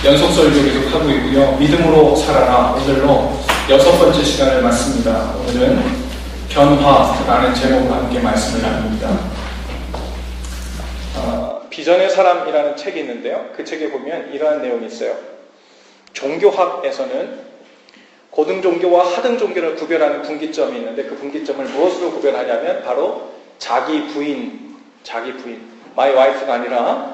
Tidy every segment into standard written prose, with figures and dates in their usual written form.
연속설교 계속하고 있고요. 믿음으로 살아라. 오늘로 6번째 시간을 맞습니다. 오늘은 변화라는 제목과 함께 말씀을 나눕니다. 비전의 사람이라는 책이 있는데요. 그 책에 보면 이러한 내용이 있어요. 종교학에서는 고등종교와 하등종교를 구별하는 분기점이 있는데 그 분기점을 무엇으로 구별하냐면 바로 자기 부인, my wife가 아니라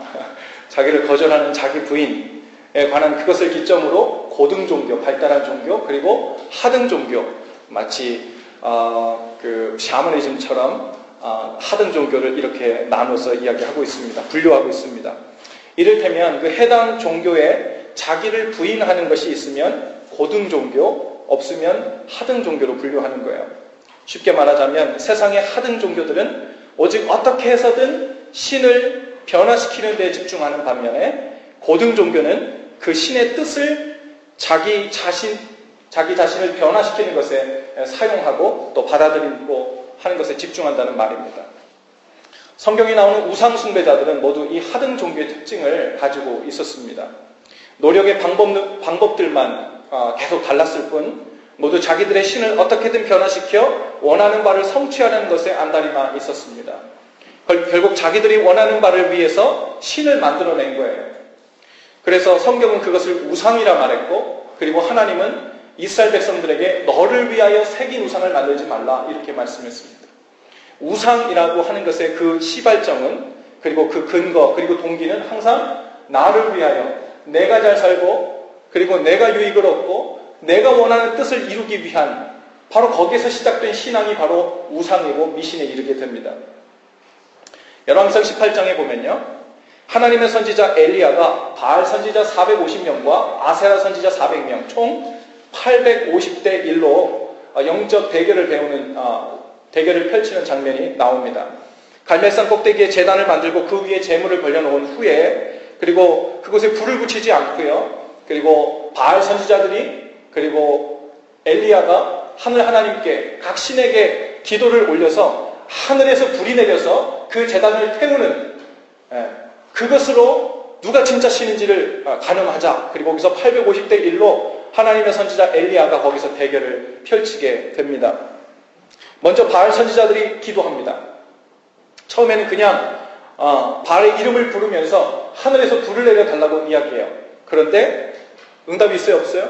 자기를 거절하는 자기 부인에 관한 그것을 기점으로 고등종교, 발달한 종교, 그리고 하등종교, 마치 그 샤머니즘처럼 하등종교를 이렇게 나눠서 이야기하고 있습니다. 분류하고 있습니다. 이를테면 그 해당 종교에 자기를 부인하는 것이 있으면 고등종교, 없으면 하등종교로 분류하는 거예요. 쉽게 말하자면 세상의 하등종교들은 오직 어떻게 해서든 신을 변화시키는 데 집중하는 반면에 고등종교는 그 신의 뜻을 자기 자신을 변화시키는 것에 사용하고 또 받아들이고 하는 것에 집중한다는 말입니다. 성경에 나오는 우상숭배자들은 모두 이 하등종교의 특징을 가지고 있었습니다. 노력의 방법들만 계속 달랐을 뿐 모두 자기들의 신을 어떻게든 변화시켜 원하는 바를 성취하려는 것에 안달이나 있었습니다. 결국 자기들이 원하는 바를 위해서 신을 만들어낸 거예요. 그래서 성경은 그것을 우상이라 말했고, 그리고 하나님은 이스라엘 백성들에게 너를 위하여 새긴 우상을 만들지 말라 이렇게 말씀했습니다. 우상이라고 하는 것의 그 시발점은, 그리고 그 근거, 그리고 동기는 항상 나를 위하여 내가 잘 살고, 그리고 내가 유익을 얻고 내가 원하는 뜻을 이루기 위한, 바로 거기에서 시작된 신앙이 바로 우상이고 미신에 이르게 됩니다. 열왕기상 18장에 보면요, 하나님의 선지자 엘리야가 바알 선지자 450명과 아세라 선지자 400명 총 850대 1로 영적 대결을 대결을 펼치는 장면이 나옵니다. 갈멜산 꼭대기에 제단을 만들고 그 위에 제물을 벌려놓은 후에, 그리고 그곳에 불을 붙이지 않고요, 그리고 바알 선지자들이, 그리고 엘리야가 하늘 하나님께 각 신에게 기도를 올려서 하늘에서 불이 내려서 그 제단을 태우는, 그것으로 누가 진짜 신인지를 가늠하자. 그리고 거기서 850대 1로 하나님의 선지자 엘리야가 거기서 대결을 펼치게 됩니다. 먼저 바알 선지자들이 기도합니다. 처음에는 그냥 바알의 이름을 부르면서 하늘에서 불을 내려달라고 이야기해요. 그런데 응답이 있어요, 없어요?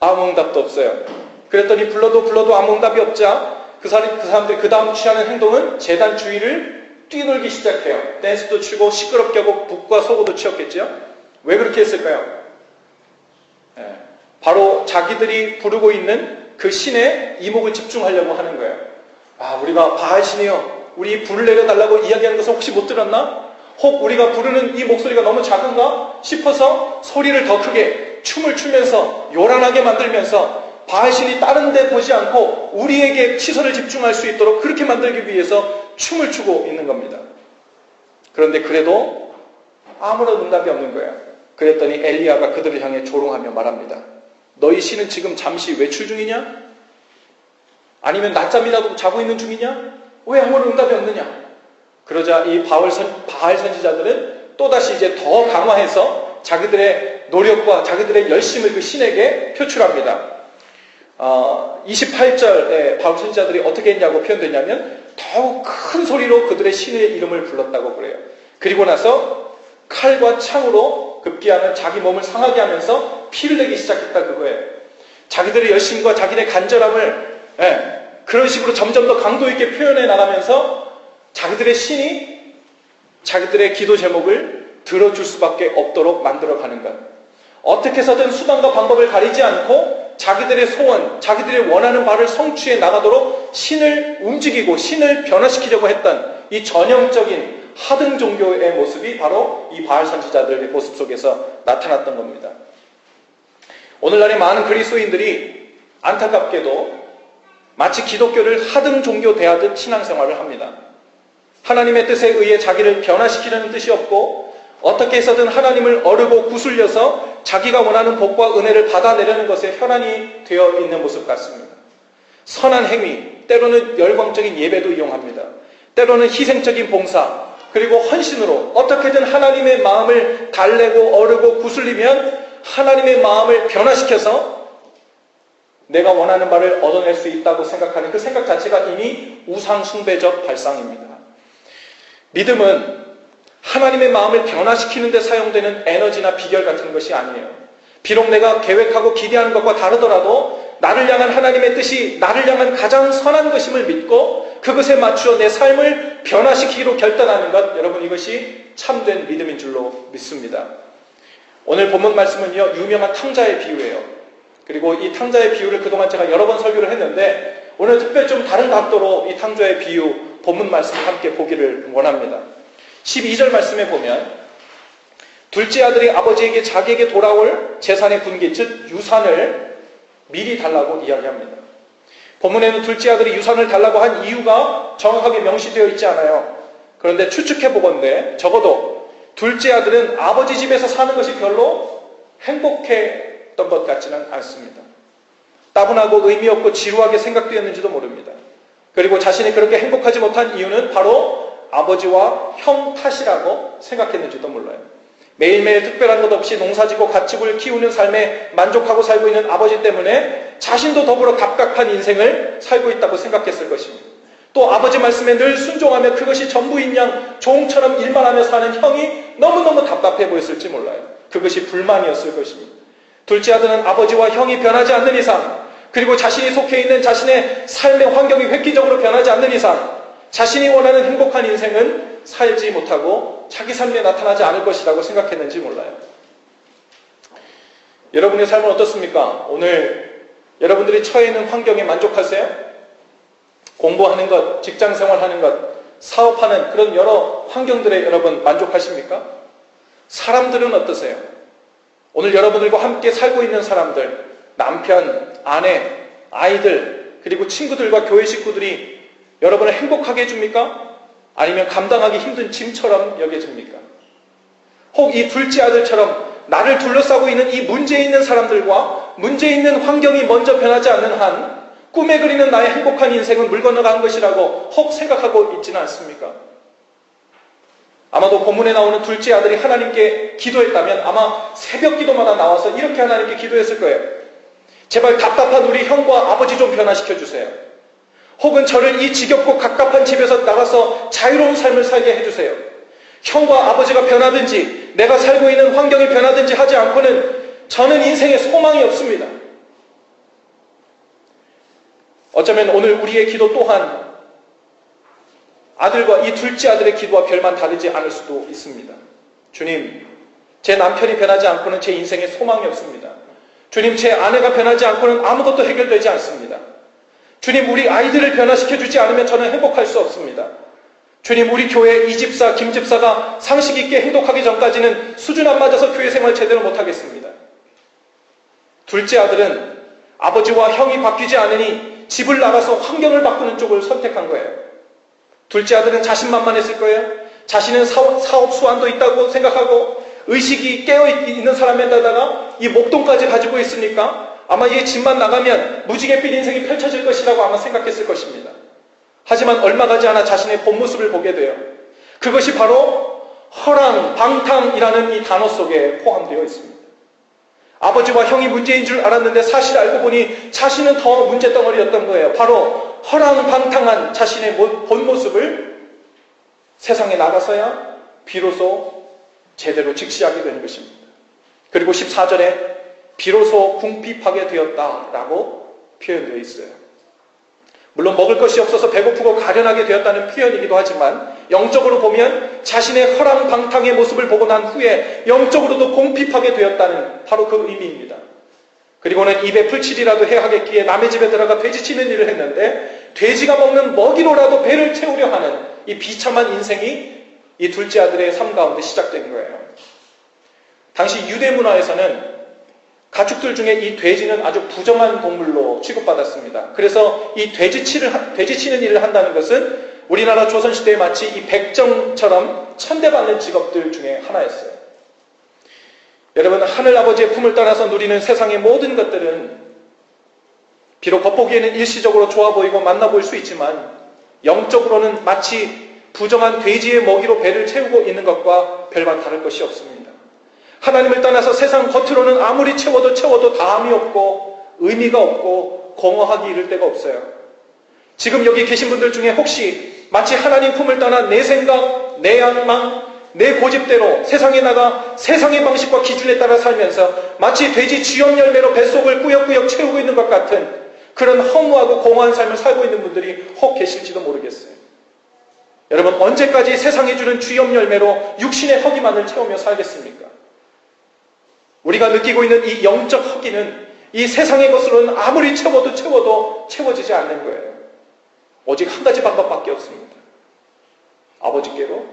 아무 응답도 없어요. 그랬더니 불러도 아무 응답이 없자 그 사람들이 그 다음 취하는 행동은 제단 주위를 뛰놀기 시작해요. 댄스도 추고 시끄럽게 하고 북과 서구도 치었겠죠. 왜 그렇게 했을까요? 바로 자기들이 부르고 있는 그 신의 이목을 집중하려고 하는 거예요. 우리가 바알 신이요, 우리 불을 내려달라고 이야기하는 것을 혹시 못 들었나? 혹 우리가 부르는 이 목소리가 너무 작은가 싶어서 소리를 더 크게 춤을 추면서 요란하게 만들면서 바알신이 다른 데 보지 않고 우리에게 시선을 집중할 수 있도록 그렇게 만들기 위해서 춤을 추고 있는 겁니다. 그런데 그래도 아무런 응답이 없는 거예요. 그랬더니 엘리야가 그들을 향해 조롱하며 말합니다. 너희 신은 지금 잠시 외출 중이냐? 아니면 낮잠이라도 자고 있는 중이냐? 왜 아무런 응답이 없느냐? 그러자 이 바알 선지자들은 또다시 이제 더 강화해서 자기들의 노력과 자기들의 열심을 그 신에게 표출합니다. 28절에 바울 선지자들이 어떻게 했냐고 표현되냐면 더욱 큰 소리로 그들의 신의 이름을 불렀다고 그래요. 그리고 나서 칼과 창으로 급기야는 자기 몸을 상하게 하면서 피를 내기 시작했다 그거예요. 자기들의 열심과 자기들의 간절함을 그런 식으로 점점 더 강도 있게 표현해 나가면서 자기들의 신이 자기들의 기도 제목을 들어줄 수밖에 없도록 만들어가는 것. 어떻게 해서든 수단과 방법을 가리지 않고 자기들의 소원, 자기들의 원하는 바를 성취해 나가도록 신을 움직이고 신을 변화시키려고 했던 이 전형적인 하등 종교의 모습이 바로 이 바알 선지자들의 모습 속에서 나타났던 겁니다. 오늘날의 많은 그리스도인들이 안타깝게도 마치 기독교를 하등 종교 대하듯 신앙생활을 합니다. 하나님의 뜻에 의해 자기를 변화시키려는 뜻이 없고 어떻게 해서든 하나님을 어르고 구슬려서 자기가 원하는 복과 은혜를 받아내려는 것에 혈안이 되어 있는 모습 같습니다. 선한 행위, 때로는 열광적인 예배도 이용합니다. 때로는 희생적인 봉사, 그리고 헌신으로 어떻게든 하나님의 마음을 달래고 어르고 구슬리면 하나님의 마음을 변화시켜서 내가 원하는 바를 얻어낼 수 있다고 생각하는 그 생각 자체가 이미 우상숭배적 발상입니다. 믿음은 하나님의 마음을 변화시키는 데 사용되는 에너지나 비결 같은 것이 아니에요. 비록 내가 계획하고 기대하는 것과 다르더라도 나를 향한 하나님의 뜻이 나를 향한 가장 선한 것임을 믿고 그것에 맞추어 내 삶을 변화시키기로 결단하는 것, 여러분 이것이 참된 믿음인 줄로 믿습니다. 오늘 본문 말씀은요, 유명한 탕자의 비유예요. 그리고 이 탕자의 비유를 그동안 제가 여러 번 설교를 했는데 오늘 특별히 좀 다른 각도로 이 탕자의 비유 본문 말씀을 함께 보기를 원합니다. 12절 말씀에 보면 둘째 아들이 아버지에게 자기에게 돌아올 재산의 분기, 즉 유산을 미리 달라고 이야기합니다. 본문에는 둘째 아들이 유산을 달라고 한 이유가 정확하게 명시되어 있지 않아요. 그런데 추측해보건대 적어도 둘째 아들은 아버지 집에서 사는 것이 별로 행복했던 것 같지는 않습니다. 따분하고 의미 없고 지루하게 생각되었는지도 모릅니다. 그리고 자신이 그렇게 행복하지 못한 이유는 바로 아버지와 형 탓이라고 생각했는지도 몰라요. 매일매일 특별한 것 없이 농사짓고 가축을 키우는 삶에 만족하고 살고 있는 아버지 때문에 자신도 더불어 갑갑한 인생을 살고 있다고 생각했을 것입니다. 또 아버지 말씀에 늘 순종하며 그것이 전부인 양 종처럼 일만 하며 사는 형이 너무너무 답답해 보였을지 몰라요. 그것이 불만이었을 것입니다. 둘째 아들은 아버지와 형이 변하지 않는 이상, 그리고 자신이 속해 있는 자신의 삶의 환경이 획기적으로 변하지 않는 이상 자신이 원하는 행복한 인생은 살지 못하고 자기 삶에 나타나지 않을 것이라고 생각했는지 몰라요. 여러분의 삶은 어떻습니까? 오늘 여러분들이 처해 있는 환경에 만족하세요? 공부하는 것, 직장생활하는 것, 사업하는 그런 여러 환경들에 여러분 만족하십니까? 사람들은 어떠세요? 오늘 여러분들과 함께 살고 있는 사람들, 남편, 아내, 아이들, 그리고 친구들과 교회 식구들이 여러분을 행복하게 해줍니까? 아니면 감당하기 힘든 짐처럼 여겨집니까? 혹 이 둘째 아들처럼 나를 둘러싸고 있는 이 문제 있는 사람들과 문제 있는 환경이 먼저 변하지 않는 한 꿈에 그리는 나의 행복한 인생은 물 건너간 것이라고 혹 생각하고 있지는 않습니까? 아마도 본문에 나오는 둘째 아들이 하나님께 기도했다면 아마 새벽 기도마다 나와서 이렇게 하나님께 기도했을 거예요. 제발 답답한 우리 형과 아버지 좀 변화시켜 주세요. 혹은 저를 이 지겹고 갑갑한 집에서 나가서 자유로운 삶을 살게 해주세요. 형과 아버지가 변하든지 내가 살고 있는 환경이 변하든지 하지 않고는 저는 인생에 소망이 없습니다. 어쩌면 오늘 우리의 기도 또한 아들과 이 둘째 아들의 기도와 별반 다르지 않을 수도 있습니다. 주님, 제 남편이 변하지 않고는 제 인생에 소망이 없습니다. 주님, 제 아내가 변하지 않고는 아무것도 해결되지 않습니다. 주님, 우리 아이들을 변화시켜주지 않으면 저는 행복할 수 없습니다. 주님, 우리 교회 이 집사, 김 집사가 상식 있게 행복하기 전까지는 수준 안 맞아서 교회 생활 제대로 못하겠습니다. 둘째 아들은 아버지와 형이 바뀌지 않으니 집을 나가서 환경을 바꾸는 쪽을 선택한 거예요. 둘째 아들은 자신만만했을 거예요. 자신은 사업 수완도 있다고 생각하고 의식이 깨어있는 사람에다가 이 목돈까지 가지고 있으니까 아마 이 집만 나가면 무지갯빛 인생이 펼쳐질 것이라고 아마 생각했을 것입니다. 하지만 얼마 가지 않아 자신의 본 모습을 보게 돼요. 그것이 바로 허랑방탕이라는 이 단어 속에 포함되어 있습니다. 아버지와 형이 문제인 줄 알았는데 사실 알고 보니 자신은 더 문제덩어리였던 거예요. 바로 허랑방탕한 자신의 본 모습을 세상에 나가서야 비로소 제대로 직시하게 되는 것입니다. 그리고 14절에 비로소 궁핍하게 되었다라고 표현되어 있어요. 물론 먹을 것이 없어서 배고프고 가련하게 되었다는 표현이기도 하지만 영적으로 보면 자신의 허랑방탕의 모습을 보고 난 후에 영적으로도 궁핍하게 되었다는 바로 그 의미입니다. 그리고는 입에 풀칠이라도 해야 하겠기에 남의 집에 들어가 돼지 치는 일을 했는데 돼지가 먹는 먹이로라도 배를 채우려 하는 이 비참한 인생이 이 둘째 아들의 삶 가운데 시작된 거예요. 당시 유대 문화에서는 가축들 중에 이 돼지는 아주 부정한 동물로 취급받았습니다. 그래서 이 돼지 치는 일을 한다는 것은 우리나라 조선시대에 마치 이 백정처럼 천대받는 직업들 중에 하나였어요. 여러분, 하늘아버지의 품을 따라서 누리는 세상의 모든 것들은 비록 겉보기에는 일시적으로 좋아 보이고 만나 보일 수 있지만 영적으로는 마치 부정한 돼지의 먹이로 배를 채우고 있는 것과 별반 다를 것이 없습니다. 하나님을 떠나서 세상 겉으로는 아무리 채워도 다함이 없고 의미가 없고 공허하기 이를 데가 없어요. 지금 여기 계신 분들 중에 혹시 마치 하나님 품을 떠나 내 생각, 내 욕망, 내 고집대로 세상에 나가 세상의 방식과 기준에 따라 살면서 마치 돼지 쥐염 열매로 뱃속을 꾸역꾸역 채우고 있는 것 같은 그런 허무하고 공허한 삶을 살고 있는 분들이 혹 계실지도 모르겠어요. 여러분, 언제까지 세상이 주는 쥐염 열매로 육신의 허기만을 채우며 살겠습니까? 우리가 느끼고 있는 이 영적 허기는 이 세상의 것으로는 아무리 채워도 채워지지 않는 거예요. 오직 한 가지 방법밖에 없습니다. 아버지께로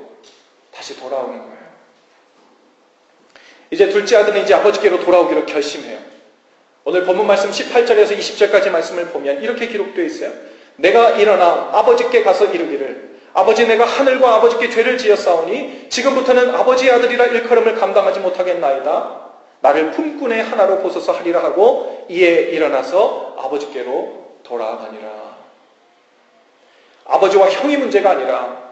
다시 돌아오는 거예요. 이제 둘째 아들은 이제 아버지께로 돌아오기로 결심해요. 오늘 본문 말씀 18절에서 20절까지 말씀을 보면 이렇게 기록되어 있어요. 내가 일어나 아버지께 가서 이르기를 아버지, 내가 하늘과 아버지께 죄를 지었사오니 지금부터는 아버지의 아들이라 일컬음을 감당하지 못하겠나이다. 나를 품꾼의 하나로 보소서 하리라 하고 이에 일어나서 아버지께로 돌아가니라. 아버지와 형이 문제가 아니라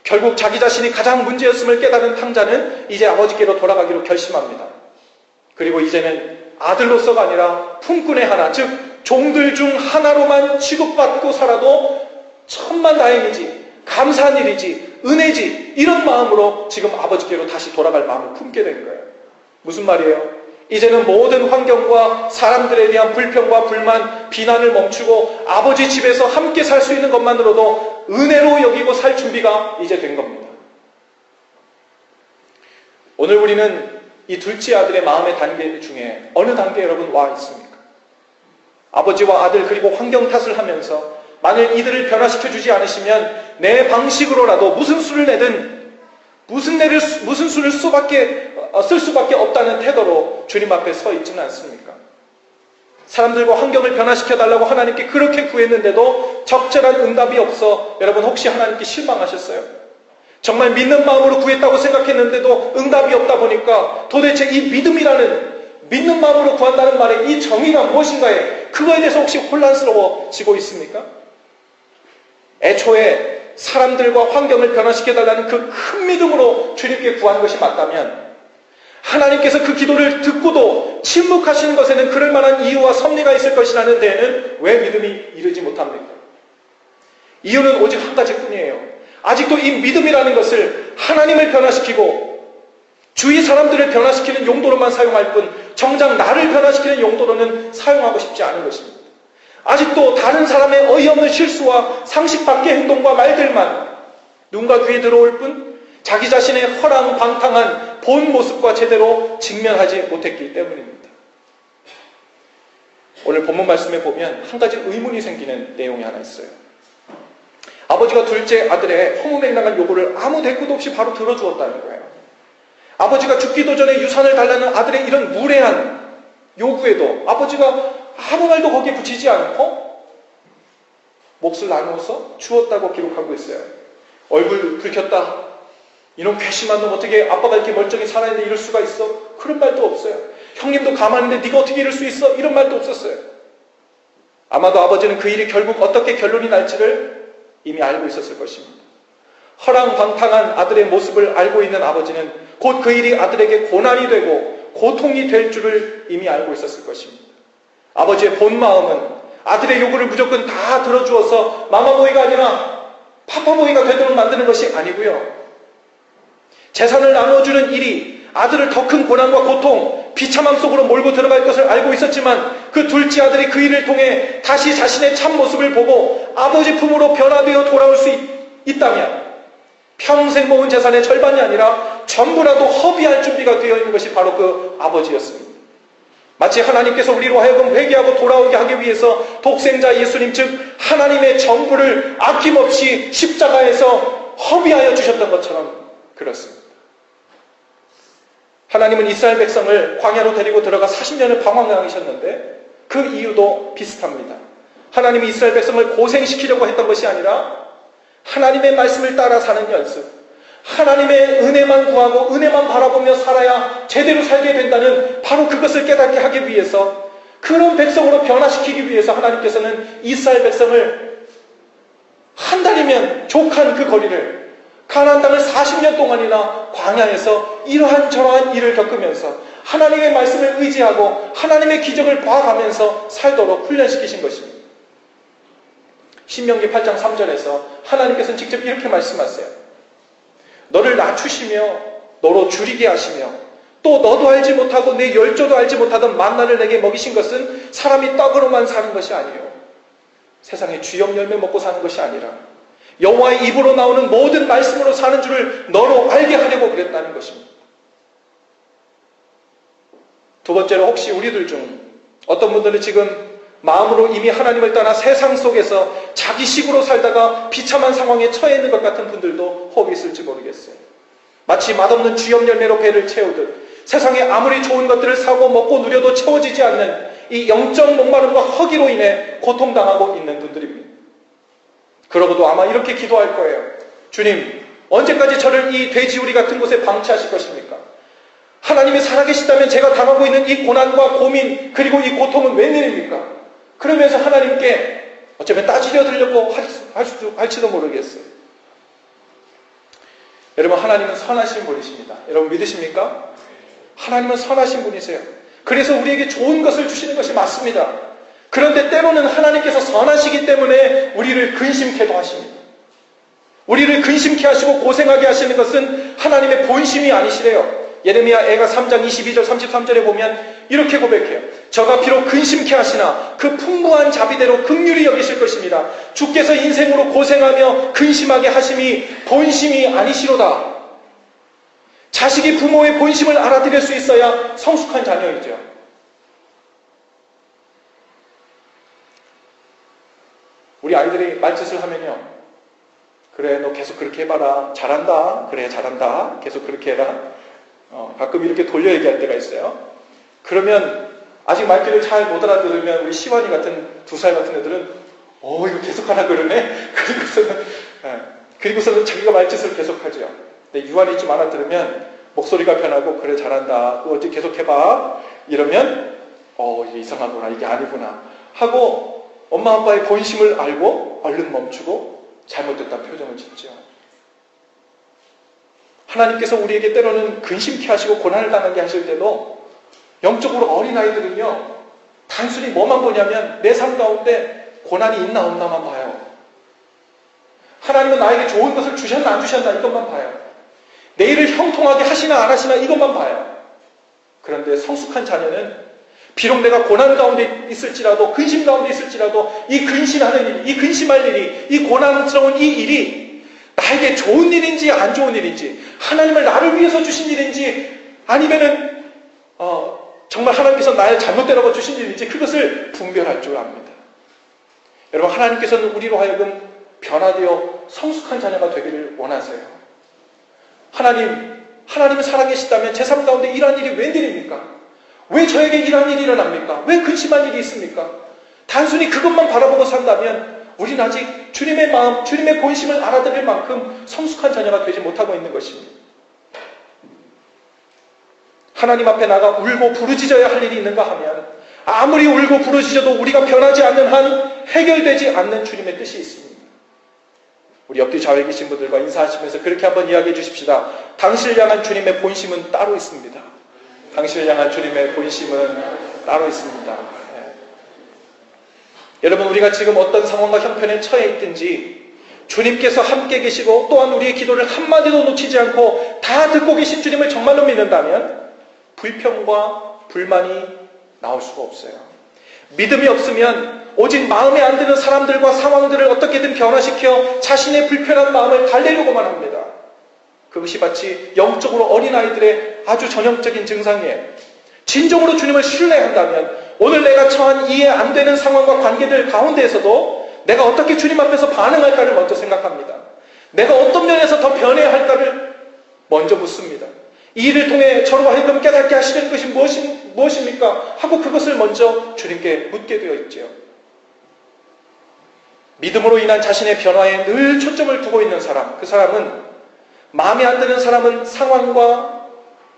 결국 자기 자신이 가장 문제였음을 깨달은 탕자는 이제 아버지께로 돌아가기로 결심합니다. 그리고 이제는 아들로서가 아니라 품꾼의 하나, 즉 종들 중 하나로만 취급받고 살아도 천만다행이지, 감사한 일이지, 은혜지, 이런 마음으로 지금 아버지께로 다시 돌아갈 마음을 품게 된 거예요. 무슨 말이에요? 이제는 모든 환경과 사람들에 대한 불평과 불만, 비난을 멈추고 아버지 집에서 함께 살 수 있는 것만으로도 은혜로 여기고 살 준비가 이제 된 겁니다. 오늘 우리는 이 둘째 아들의 마음의 단계 중에 어느 단계에 여러분 와 있습니까? 아버지와 아들 그리고 환경 탓을 하면서 만일 이들을 변화시켜 주지 않으시면 내 방식으로라도 무슨 수를 내든 무슨 수를 쓸 수밖에 없다는 태도로 주님 앞에 서 있지는 않습니까? 사람들과 환경을 변화시켜 달라고 하나님께 그렇게 구했는데도 적절한 응답이 없어 여러분 혹시 하나님께 실망하셨어요? 정말 믿는 마음으로 구했다고 생각했는데도 응답이 없다 보니까 도대체 이 믿는 마음으로 구한다는 말의 이 정의가 무엇인가에 그거에 대해서 혹시 혼란스러워지고 있습니까? 애초에 사람들과 환경을 변화시켜달라는 그 큰 믿음으로 주님께 구한 것이 맞다면 하나님께서 그 기도를 듣고도 침묵하시는 것에는 그럴 만한 이유와 섭리가 있을 것이라는 데에는 왜 믿음이 이르지 못합니까? 이유는 오직 한 가지뿐이에요. 아직도 이 믿음이라는 것을 하나님을 변화시키고 주위 사람들을 변화시키는 용도로만 사용할 뿐 정작 나를 변화시키는 용도로는 사용하고 싶지 않은 것입니다. 아직도 다른 사람의 어이없는 실수와 상식 밖의 행동과 말들만 누군가 귀에 들어올 뿐 자기 자신의 허랑방탕한 본 모습과 제대로 직면하지 못했기 때문입니다. 오늘 본문 말씀에 보면 한 가지 의문이 생기는 내용이 하나 있어요. 아버지가 둘째 아들의 허무맹랑한 요구를 아무 대꾸도 없이 바로 들어주었다는 거예요. 아버지가 죽기도 전에 유산을 달라는 아들의 이런 무례한 요구에도 아버지가 아무 말도 거기에 붙이지 않고 몫을 나누어서 주었다고 기록하고 있어요. 얼굴 긁혔다. 이놈 괘씸한 놈 어떻게 아빠가 이렇게 멀쩡히 살아있는데 이럴 수가 있어? 그런 말도 없어요. 형님도 가만히 있는데 네가 어떻게 이럴 수 있어? 이런 말도 없었어요. 아마도 아버지는 그 일이 결국 어떻게 결론이 날지를 이미 알고 있었을 것입니다. 허랑방탕한 아들의 모습을 알고 있는 아버지는 곧 그 일이 아들에게 고난이 되고 고통이 될 줄을 이미 알고 있었을 것입니다. 아버지의 본 마음은 아들의 요구를 무조건 다 들어주어서 마마보이가 아니라 파파보이가 되도록 만드는 것이 아니고요. 재산을 나눠주는 일이 아들을 더 큰 고난과 고통, 비참함 속으로 몰고 들어갈 것을 알고 있었지만 그 둘째 아들이 그 일을 통해 다시 자신의 참모습을 보고 아버지 품으로 변화되어 돌아올 수 있다면 평생 모은 재산의 절반이 아니라 전부라도 허비할 준비가 되어 있는 것이 바로 그 아버지였습니다. 마치 하나님께서 우리로 하여금 회개하고 돌아오게 하기 위해서 독생자 예수님 즉 하나님의 전부를 아낌없이 십자가에서 허비하여 주셨던 것처럼 그렇습니다. 하나님은 이스라엘 백성을 광야로 데리고 들어가 40년을 방황하셨는데 그 이유도 비슷합니다. 하나님이 이스라엘 백성을 고생시키려고 했던 것이 아니라 하나님의 말씀을 따라 사는 연습, 하나님의 은혜만 구하고 은혜만 바라보며 살아야 제대로 살게 된다는 바로 그것을 깨닫게 하기 위해서 그런 백성으로 변화시키기 위해서 하나님께서는 이스라엘 백성을 한 달이면 족한 그 거리를 가나안 땅을 40년 동안이나 광야에서 이러한 저러한 일을 겪으면서 하나님의 말씀을 의지하고 하나님의 기적을 봐가면서 살도록 훈련시키신 것입니다. 신명기 8장 3절에서 하나님께서는 직접 이렇게 말씀하세요. 너를 낮추시며 너로 줄이게 하시며 또 너도 알지 못하고 내 열조도 알지 못하던 만나를 내게 먹이신 것은 사람이 떡으로만 사는 것이 아니요 세상에 쥐염 열매 먹고 사는 것이 아니라 여호와의 입으로 나오는 모든 말씀으로 사는 줄을 너로 알게 하려고 그랬다는 것입니다. 두 번째로, 혹시 우리들 중 어떤 분들은 지금 마음으로 이미 하나님을 떠나 세상 속에서 자기 식으로 살다가 비참한 상황에 처해 있는 것 같은 분들도 혹 있을지 모르겠어요. 마치 맛없는 쥐염 열매로 배를 채우듯 세상에 아무리 좋은 것들을 사고 먹고 누려도 채워지지 않는 이 영적 목마름과 허기로 인해 고통당하고 있는 분들입니다. 그러고도 아마 이렇게 기도할 거예요. 주님, 언제까지 저를 이 돼지우리 같은 곳에 방치하실 것입니까? 하나님이 살아계시다면 제가 당하고 있는 이 고난과 고민 그리고 이 고통은 웬일입니까? 그러면서 하나님께 어쩌면 따지려 들려고 할지도 모르겠어요. 여러분, 하나님은 선하신 분이십니다. 여러분 믿으십니까? 하나님은 선하신 분이세요. 그래서 우리에게 좋은 것을 주시는 것이 맞습니다. 그런데 때로는 하나님께서 선하시기 때문에 우리를 근심케도 하십니다. 우리를 근심케 하시고 고생하게 하시는 것은 하나님의 본심이 아니시래요. 예레미야 애가 3장 22절 33절에 보면 이렇게 고백해요. 저가 비록 근심케 하시나 그 풍부한 자비대로 긍휼히 여기실 것입니다. 주께서 인생으로 고생하며 근심하게 하심이 본심이 아니시로다. 자식이 부모의 본심을 알아들을 수 있어야 성숙한 자녀이죠. 우리 아이들이 말짓을 하면요, 그래 너 계속 그렇게 해봐라, 잘한다, 그래 잘한다, 계속 그렇게 해라. 가끔 이렇게 돌려 얘기할 때가 있어요. 그러면 아직 말귀를 잘 못 알아들으면 우리 시완이 같은 2살 같은 애들은 이거 계속하나 그러네. 그리고서는 자기가 말짓을 계속하죠. 근데 유한이 좀 알아들으면 목소리가 변하고 그래 잘한다, 그거 어떻게 계속해봐 이러면 이게 이상하구나, 이게 아니구나 하고 엄마 아빠의 본심을 알고 얼른 멈추고 잘못됐다는 표정을 짓죠. 하나님께서 우리에게 때로는 근심케 하시고 고난을 당하게 하실 때도 영적으로 어린아이들은요, 단순히 뭐만 보냐면 내 삶 가운데 고난이 있나 없나만 봐요. 하나님은 나에게 좋은 것을 주셨나 안 주셨나 이것만 봐요. 내일을 형통하게 하시나 안 하시나 이것만 봐요. 그런데 성숙한 자녀는 비록 내가 고난 가운데 있을지라도, 근심 가운데 있을지라도 이 근심하는 일, 이 근심할 일이, 이 고난스러운 이 일이 나에게 좋은 일인지 안 좋은 일인지, 하나님을 나를 위해서 주신 일인지 아니면은 정말 하나님께서 나의 잘못되라고 주신 일인지 그것을 분별할 줄 압니다. 여러분, 하나님께서는 우리로 하여금 변화되어 성숙한 자녀가 되기를 원하세요. 하나님은 살아계시다면 제 삶 가운데 이러한 일이 웬일입니까? 왜 저에게 이러한 일이 일어납니까? 왜 근심할 일이 있습니까? 단순히 그것만 바라보고 산다면 우리는 아직 주님의 마음, 주님의 본심을 알아들을 만큼 성숙한 자녀가 되지 못하고 있는 것입니다. 하나님 앞에 나가 울고 부르짖어야 할 일이 있는가 하면 아무리 울고 부르짖어도 우리가 변하지 않는 한 해결되지 않는 주님의 뜻이 있습니다. 우리 옆뒤 좌우에 계신 분들과 인사하시면서 그렇게 한번 이야기해 주십시다. 당신을 향한 주님의 본심은 따로 있습니다. 당신을 향한 주님의 본심은 따로 있습니다. 여러분, 우리가 지금 어떤 상황과 형편에 처해 있든지 주님께서 함께 계시고 또한 우리의 기도를 한마디도 놓치지 않고 다 듣고 계신 주님을 정말로 믿는다면 불평과 불만이 나올 수가 없어요. 믿음이 없으면 오직 마음에 안 드는 사람들과 상황들을 어떻게든 변화시켜 자신의 불편한 마음을 달래려고만 합니다. 그것이 마치 영적으로 어린아이들의 아주 전형적인 증상이에요. 진정으로 주님을 신뢰한다면 오늘 내가 처한 이해 안 되는 상황과 관계들 가운데에서도 내가 어떻게 주님 앞에서 반응할까를 먼저 생각합니다. 내가 어떤 면에서 더 변해야 할까를 먼저 묻습니다. 이 일을 통해 저로 하여금 깨닫게 하시는 것이 무엇입니까? 하고 그것을 먼저 주님께 묻게 되어 있죠. 믿음으로 인한 자신의 변화에 늘 초점을 두고 있는 사람, 그 사람은 마음에 안 드는 사람은 상황과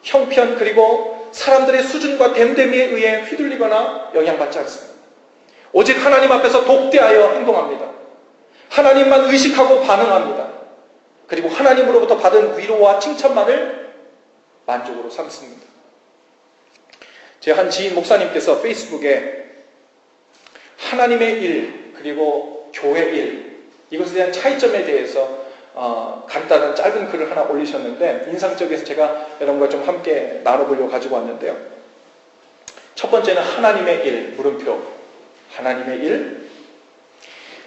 형편 그리고 사람들의 수준과 댐댐이에 의해 휘둘리거나 영향받지 않습니다. 오직 하나님 앞에서 독대하여 행동합니다. 하나님만 의식하고 반응합니다. 그리고 하나님으로부터 받은 위로와 칭찬만을 만족으로 삼습니다. 제 한 지인 목사님께서 페이스북에 하나님의 일 그리고 교회 일, 이것에 대한 차이점에 대해서 간단한 짧은 글을 하나 올리셨는데 인상적이어서 제가 여러분과 좀 함께 나눠보려고 가지고 왔는데요. 첫 번째는 하나님의 일, 물음표. 하나님의 일.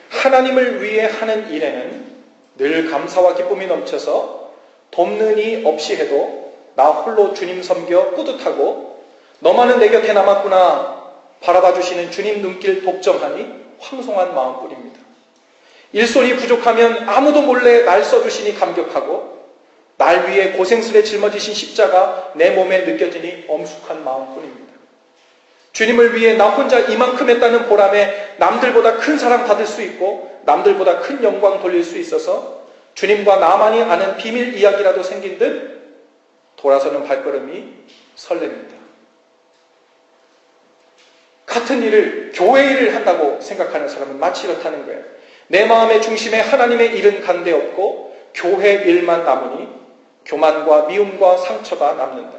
하나님을 위해 하는 일에는 늘 감사와 기쁨이 넘쳐서 돕는 이 없이 해도 나 홀로 주님 섬겨 뿌듯하고 너만은 내 곁에 남았구나 바라봐 주시는 주님 눈길 독점하니 황송한 마음뿐입니다. 일손이 부족하면 아무도 몰래 날 써주시니 감격하고 날 위해 고생스레 짊어지신 십자가 내 몸에 느껴지니 엄숙한 마음뿐입니다. 주님을 위해 나 혼자 이만큼 했다는 보람에 남들보다 큰 사랑 받을 수 있고 남들보다 큰 영광 돌릴 수 있어서 주님과 나만이 아는 비밀 이야기라도 생긴 듯 돌아서는 발걸음이 설렙니다. 같은 일을, 교회 일을 한다고 생각하는 사람은 마치 이렇다는 거예요. 내 마음의 중심에 하나님의 일은 간데없고 교회 일만 남으니 교만과 미움과 상처가 남는다.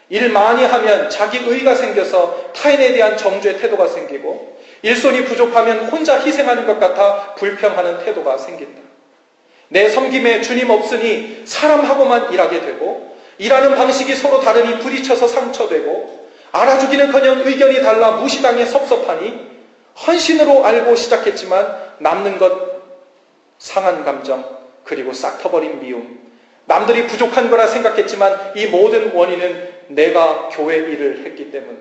일 많이 하면 자기 의가 생겨서 타인에 대한 정죄 태도가 생기고 일손이 부족하면 혼자 희생하는 것 같아 불평하는 태도가 생긴다. 내 섬김에 주님 없으니 사람하고만 일하게 되고 일하는 방식이 서로 다르니 부딪혀서 상처되고 알아주기는커녕 의견이 달라 무시당해 섭섭하니 헌신으로 알고 시작했지만 남는 것 상한 감정 그리고 싹 터버린 미움, 남들이 부족한 거라 생각했지만 이 모든 원인은 내가 교회 일을 했기 때문,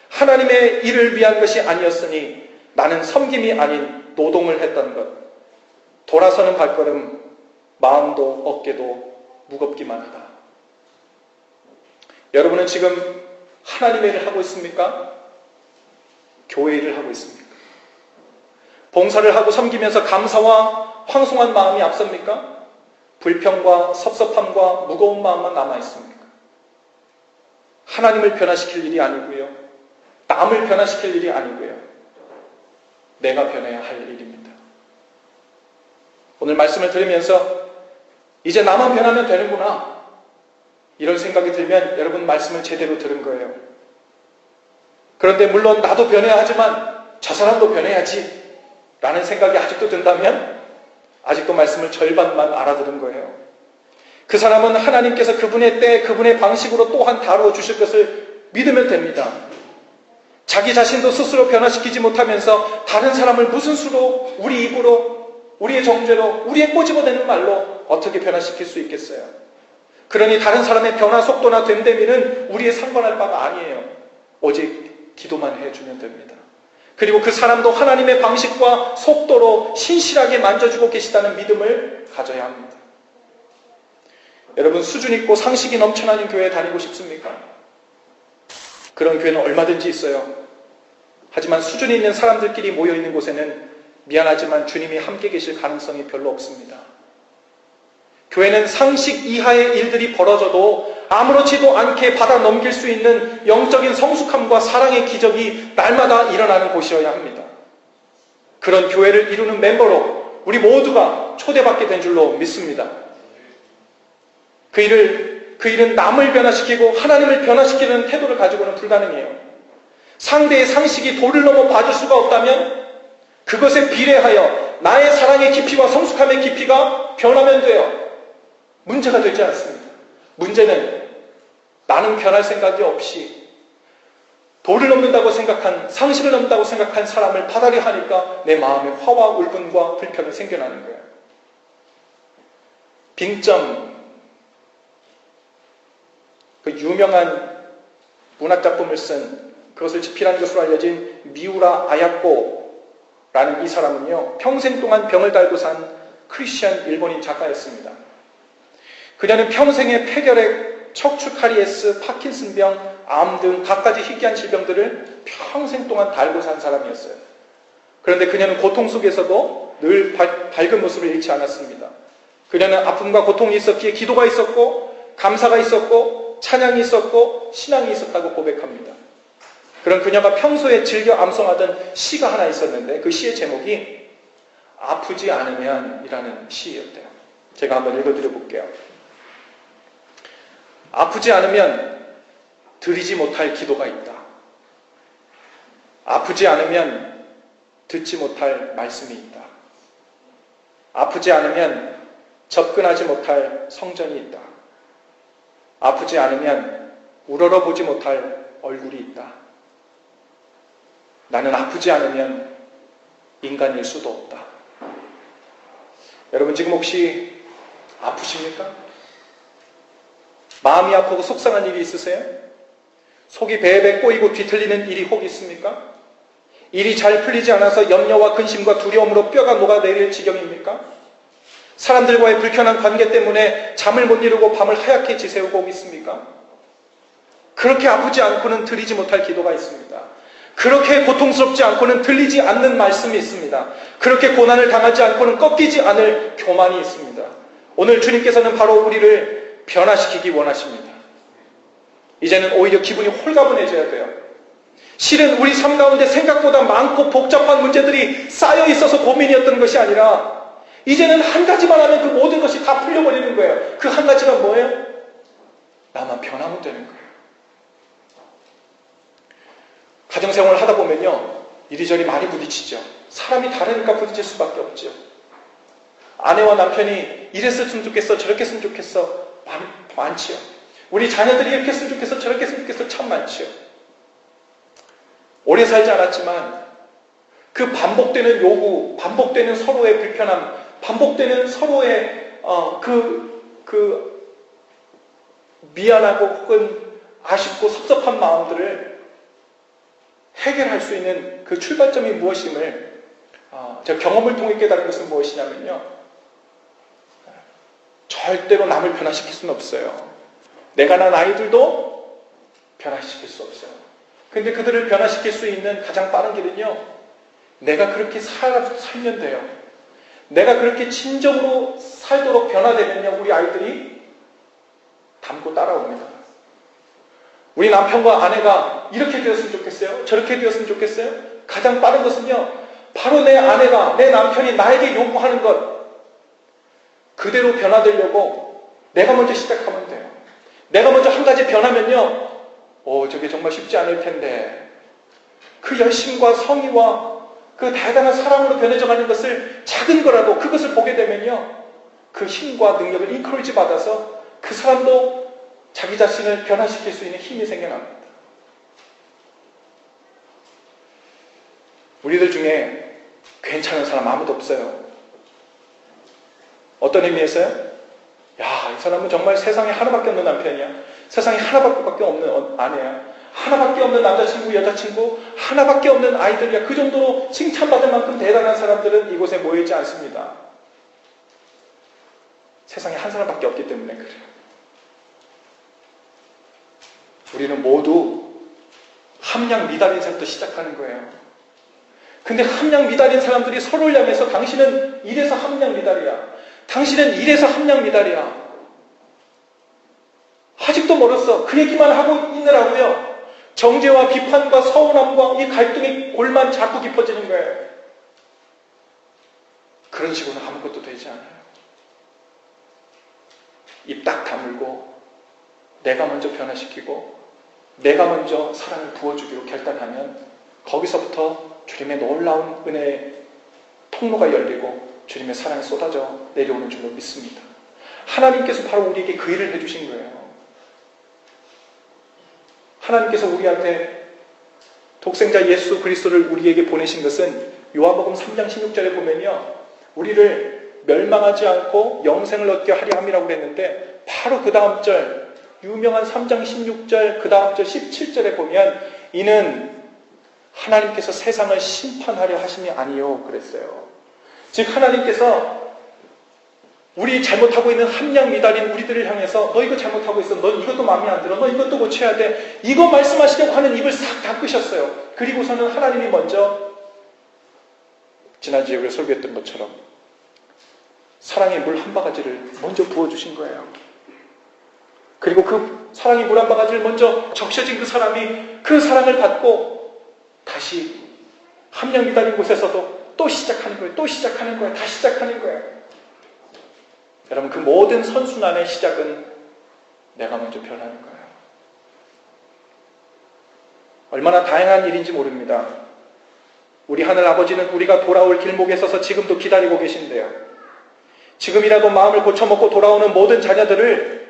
하나님의 일을 위한 것이 아니었으니 나는 섬김이 아닌 노동을 했던 것. 돌아서는 발걸음, 마음도 어깨도 무겁기만 하다. 여러분은 지금 하나님의 일을 하고 있습니까? 교회 일을 하고 있습니까? 봉사를 하고 섬기면서 감사와 황송한 마음이 앞섭니까? 불평과 섭섭함과 무거운 마음만 남아있습니까? 하나님을 변화시킬 일이 아니고요. 남을 변화시킬 일이 아니고요. 내가 변해야 할 일입니다. 오늘 말씀을 들으면서 이제 나만 변하면 되는구나 이런 생각이 들면 여러분 말씀을 제대로 들은 거예요. 그런데 물론 나도 변해야 하지만 저 사람도 변해야지 라는 생각이 아직도 든다면 아직도 말씀을 절반만 알아들은 거예요. 그 사람은 하나님께서 그분의 때 그분의 방식으로 또한 다루어 주실 것을 믿으면 됩니다. 자기 자신도 스스로 변화시키지 못하면서 다른 사람을 무슨 수로 우리 입으로 우리의 정죄로 우리의 꼬집어내는 말로 어떻게 변화시킬 수 있겠어요? 그러니 다른 사람의 변화 속도나 됨됨이는 우리의 상관할 바가 아니에요. 오직 기도만 해주면 됩니다. 그리고 그 사람도 하나님의 방식과 속도로 신실하게 만져주고 계시다는 믿음을 가져야 합니다. 여러분 수준 있고 상식이 넘쳐나는 교회에 다니고 싶습니까? 그런 교회는 얼마든지 있어요. 하지만 수준이 있는 사람들끼리 모여있는 곳에는 미안하지만 주님이 함께 계실 가능성이 별로 없습니다. 교회는 상식 이하의 일들이 벌어져도 아무렇지도 않게 받아 넘길 수 있는 영적인 성숙함과 사랑의 기적이 날마다 일어나는 곳이어야 합니다. 그런 교회를 이루는 멤버로 우리 모두가 초대받게 된 줄로 믿습니다. 그 일은 남을 변화시키고 하나님을 변화시키는 태도를 가지고는 불가능해요. 상대의 상식이 도를 넘어 봐줄 수가 없다면 그것에 비례하여 나의 사랑의 깊이와 성숙함의 깊이가 변하면 돼요. 문제가 되지 않습니다. 문제는 나는 변할 생각이 없이 도를 넘는다고 생각한, 상식을 넘는다고 생각한 사람을 받아려 하니까 내 마음에 화와 울분과 불평이 생겨나는 거예요. 빙점, 그 유명한 문학작품을 쓴, 그것을 집필한 것으로 알려진 미우라 아야코라는 이 사람은요, 평생 동안 병을 달고 산 크리스천 일본인 작가였습니다. 그녀는 평생의 폐결핵, 척추 카리에스, 파킨슨병, 암 등 갖가지 희귀한 질병들을 평생 동안 달고 산 사람이었어요. 그런데 그녀는 고통 속에서도 늘 밝은 모습을 잃지 않았습니다. 그녀는 아픔과 고통이 있었기에 기도가 있었고 감사가 있었고 찬양이 있었고 신앙이 있었다고 고백합니다. 그런 그녀가 평소에 즐겨 암송하던 시가 하나 있었는데 그 시의 제목이 아프지 않으면 이라는 시였대요. 제가 한번 읽어드려 볼게요. 아프지 않으면 드리지 못할 기도가 있다. 아프지 않으면 듣지 못할 말씀이 있다. 아프지 않으면 접근하지 못할 성전이 있다. 아프지 않으면 우러러 보지 못할 얼굴이 있다. 나는 아프지 않으면 인간일 수도 없다. 여러분 지금 혹시 아프십니까? 마음이 아프고 속상한 일이 있으세요? 속이 베베 꼬이고 뒤틀리는 일이 혹 있습니까? 일이 잘 풀리지 않아서 염려와 근심과 두려움으로 뼈가 녹아내릴 지경입니까? 사람들과의 불편한 관계 때문에 잠을 못 이루고 밤을 하얗게 지새우고 있습니까? 그렇게 아프지 않고는 드리지 못할 기도가 있습니다. 그렇게 고통스럽지 않고는 들리지 않는 말씀이 있습니다. 그렇게 고난을 당하지 않고는 꺾이지 않을 교만이 있습니다. 오늘 주님께서는 바로 우리를 변화시키기 원하십니다. 이제는 오히려 기분이 홀가분해져야 돼요. 실은 우리 삶 가운데 생각보다 많고 복잡한 문제들이 쌓여 있어서 고민이었던 것이 아니라 이제는 한 가지만 하면 그 모든 것이 다 풀려버리는 거예요. 그 한 가지가 뭐예요? 나만 변하면 되는 거예요. 가정생활을 하다 보면요, 이리저리 많이 부딪히죠. 사람이 다르니까 부딪힐 수밖에 없죠. 아내와 남편이 이랬으면 좋겠어, 저렇게 했으면 좋겠어, 많지요. 우리 자녀들이 이렇게 했으면 좋겠어, 저렇게 했으면 좋겠어, 참 많지요. 오래 살지 않았지만 그 반복되는 요구, 반복되는 서로의 불편함, 반복되는 서로의 미안하고 혹은 아쉽고 섭섭한 마음들을 해결할 수 있는 그 출발점이 무엇임을 제가 경험을 통해 깨달은 것은 무엇이냐면요, 절대로 남을 변화시킬 수는 없어요. 내가 낳은 아이들도 변화시킬 수 없어요. 근데 그들을 변화시킬 수 있는 가장 빠른 길은요, 내가 그렇게 살면 돼요. 내가 그렇게 진정으로 살도록 변화되면요, 우리 아이들이 닮고 따라옵니다. 우리 남편과 아내가 이렇게 되었으면 좋겠어요? 저렇게 되었으면 좋겠어요? 가장 빠른 것은요, 바로 내 아내가, 내 남편이 나에게 요구하는 것 그대로 변화되려고 내가 먼저 시작하면 돼요. 내가 먼저 한 가지 변하면요, 저게 정말 쉽지 않을 텐데 그 열심과 성의와 그 대단한 사랑으로 변해져가는 것을, 작은 거라도 그것을 보게 되면요, 그 힘과 능력을 인커리지 받아서 그 사람도 자기 자신을 변화시킬 수 있는 힘이 생겨납니다. 우리들 중에 괜찮은 사람 아무도 없어요. 어떤 의미에서요? 야, 이 사람은 정말 세상에 하나밖에 없는 남편이야. 세상에 하나밖에 없는 아내야. 하나밖에 없는 남자친구, 여자친구, 하나밖에 없는 아이들이야. 그 정도로 칭찬받을 만큼 대단한 사람들은 이곳에 모이지 않습니다. 세상에 한 사람밖에 없기 때문에 그래요. 우리는 모두 함량 미달인 삶부터 시작하는 거예요. 근데 함량 미달인 사람들이 서로를 향해서 당신은 이래서 함량 미달이야, 당신은 이래서 함량 미달이야, 아직도 멀었어, 그 얘기만 하고 있느라고요, 정죄와 비판과 서운함과 이 갈등의 골만 자꾸 깊어지는 거예요. 그런 식으로는 아무것도 되지 않아요. 입 딱 다물고 내가 먼저 변화시키고 내가 먼저 사랑을 부어주기로 결단하면 거기서부터 주님의 놀라운 은혜의 통로가 열리고 주님의 사랑이 쏟아져 내려오는 줄로 믿습니다. 하나님께서 바로 우리에게 그 일을 해주신 거예요. 하나님께서 우리한테 독생자 예수 그리스도를 우리에게 보내신 것은 요한복음 3장 16절에 보면요, 우리를 멸망하지 않고 영생을 얻게 하려 함이라고 그랬는데, 바로 그 다음 절, 유명한 3장 16절, 그 다음 절 17절에 보면 이는 하나님께서 세상을 심판하려 하심이 아니요 그랬어요. 즉 하나님께서 우리 잘못하고 있는 함량 미달인 우리들을 향해서 너 이거 잘못하고 있어, 너 이것도 마음에 안 들어, 너 이것도 고쳐야 돼, 이거 말씀하시려고 하는 입을 싹 닫으셨어요. 그리고서는 하나님이 먼저 지난주에 우리가 설교했던 것처럼 사랑의 물 한 바가지를 먼저 부어주신 거예요. 그리고 그 사랑의 물 한 바가지를 먼저 적셔진 그 사람이 그 사랑을 받고 다시 함량 미달인 곳에서도 또 시작하는 거예요. 또 시작하는 거예요. 다시 시작하는 거예요. 여러분, 그 모든 선순환의 시작은 내가 먼저 변하는 거예요. 얼마나 다양한 일인지 모릅니다. 우리 하늘 아버지는 우리가 돌아올 길목에 서서 지금도 기다리고 계신데요. 지금이라도 마음을 고쳐먹고 돌아오는 모든 자녀들을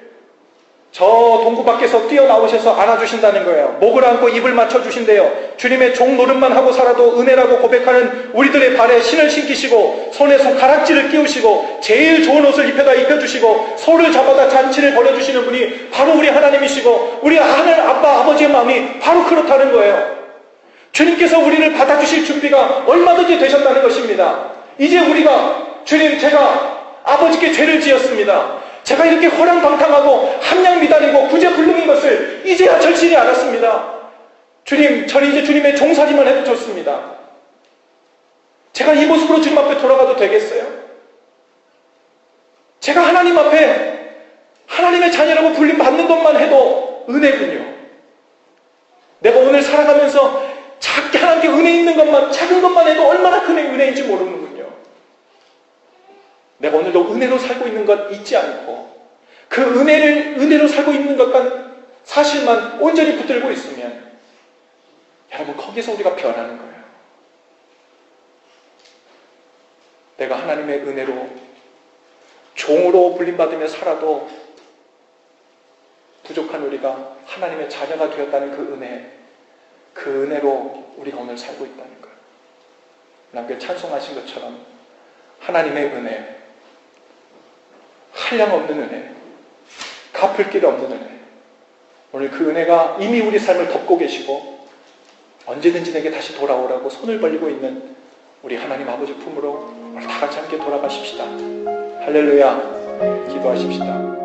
저 동구 밖에서 뛰어나오셔서 안아주신다는 거예요. 목을 안고 입을 맞춰주신대요. 주님의 종 노릇만 하고 살아도 은혜라고 고백하는 우리들의 발에 신을 신기시고 손에 손가락질을 끼우시고 제일 좋은 옷을 입혀다 입혀주시고 소를 잡아다 잔치를 벌여주시는 분이 바로 우리 하나님이시고 우리 하늘 아빠 아버지의 마음이 바로 그렇다는 거예요. 주님께서 우리를 받아주실 준비가 얼마든지 되셨다는 것입니다. 이제 우리가 주님, 제가 아버지께 죄를 지었습니다. 제가 이렇게 호랑방탕하고 함량미달이고 구제불능인 것을 이제야 절실히 알았습니다. 주님, 저는 이제 주님의 종살이만 해도 좋습니다. 제가 이 모습으로 주님 앞에 돌아가도 되겠어요? 제가 하나님 앞에 하나님의 자녀라고 불림받는 것만 해도 은혜군요. 내가 오늘 살아가면서 작게 하나님께 은혜 있는 것만, 작은 것만 해도 얼마나 큰 은혜인지 모르는군요. 내가 오늘도 은혜로 살고 있는 것 잊지 않고 그 은혜로 살고 있는 것과 사실만 온전히 붙들고 있으면 여러분, 거기서 우리가 변하는 거예요. 내가 하나님의 은혜로 종으로 불림받으며 살아도 부족한 우리가 하나님의 자녀가 되었다는 그 은혜로 우리가 오늘 살고 있다는 거예요. 남께 찬송하신 것처럼 하나님의 은혜, 한량없는 은혜, 갚을 길 없는 은혜, 오늘 그 은혜가 이미 우리 삶을 덮고 계시고 언제든지 내게 다시 돌아오라고 손을 벌리고 있는 우리 하나님 아버지 품으로 우리 다 같이 함께 돌아가십시다. 할렐루야. 기도하십시다.